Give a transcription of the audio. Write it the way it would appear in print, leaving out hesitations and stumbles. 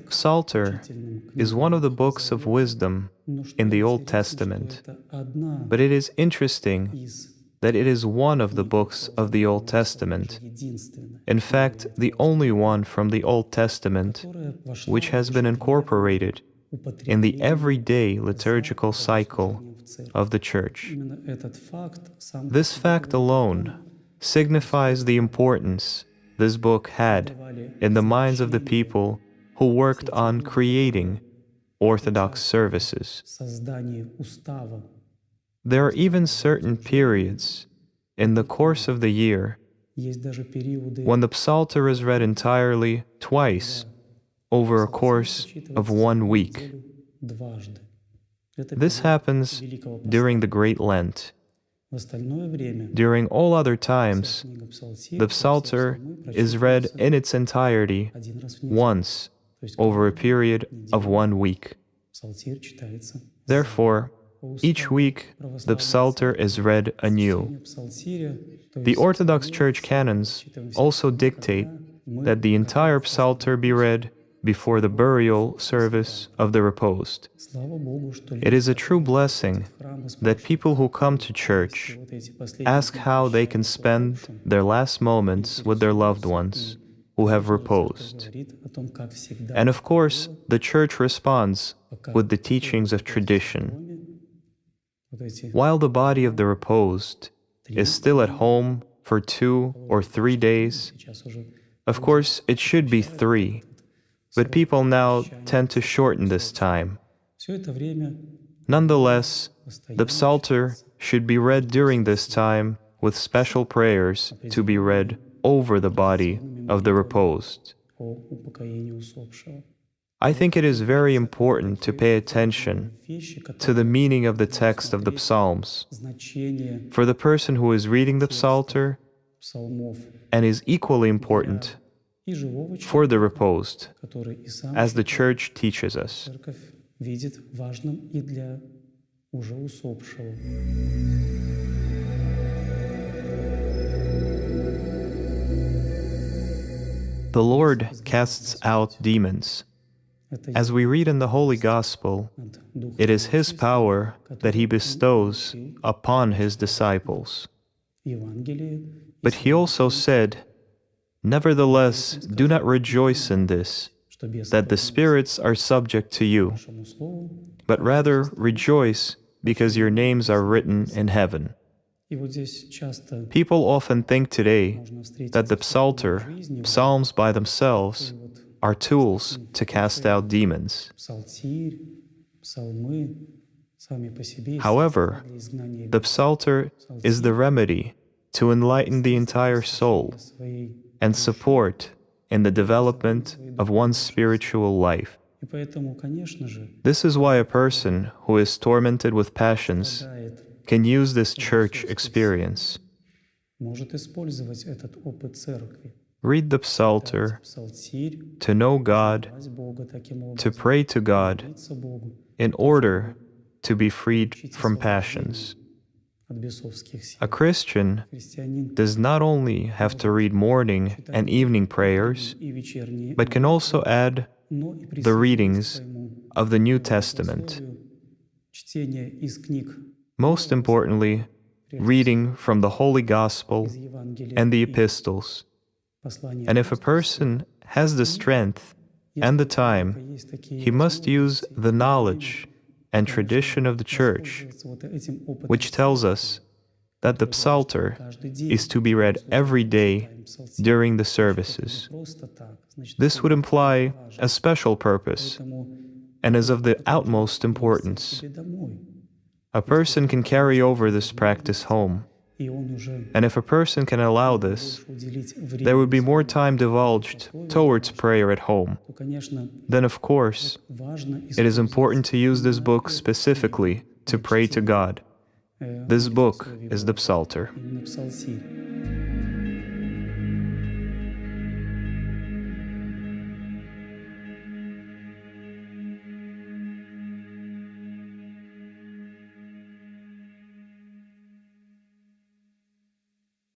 Psalter is one of the books of wisdom in the Old Testament, but it is interesting that it is one of the books of the Old Testament, in fact, the only one from the Old Testament which has been incorporated in the everyday liturgical cycle of the Church. This fact alone signifies the importance this book had in the minds of the people who worked on creating Orthodox services. There are even certain periods in the course of the year when the Psalter is read entirely twice over a course of 1 week. This happens during the Great Lent. During all other times, the Psalter is read in its entirety once over a period of 1 week. Therefore, each week the Psalter is read anew. The Orthodox Church canons also dictate that the entire Psalter be read before the burial service of the reposed. It is a true blessing that people who come to church ask how they can spend their last moments with their loved ones who have reposed. And of course, the Church responds with the teachings of tradition. While the body of the reposed is still at home for 2 or 3 days, of course, it should be 3, but people now tend to shorten this time. Nonetheless, the Psalter should be read during this time with special prayers to be read over the body of the reposed. I think it is very important to pay attention to the meaning of the text of the Psalms for the person who is reading the Psalter, and is equally important for the reposed, as the Church teaches us. The Lord casts out demons. As we read in the Holy Gospel, it is His power that He bestows upon His disciples. But He also said, "Nevertheless, do not rejoice in this, that the spirits are subject to you, but rather rejoice because your names are written in heaven." People often think today that the Psalter, psalms by themselves, are tools to cast out demons. However, the Psalter is the remedy to enlighten the entire soul and support in the development of one's spiritual life. This is why a person who is tormented with passions can use this church experience. Read the Psalter to know God, to pray to God, in order to be freed from passions. A Christian does not only have to read morning and evening prayers, but can also add the readings of the New Testament. Most importantly, reading from the Holy Gospel and the epistles. And if a person has the strength and the time, he must use the knowledge and tradition of the Church, which tells us that the Psalter is to be read every day during the services. This would imply a special purpose and is of the utmost importance. A person can carry over this practice home, and if a person can allow this, there would be more time divulged towards prayer at home. Then, of course, it is important to use this book specifically to pray to God. This book is the Psalter.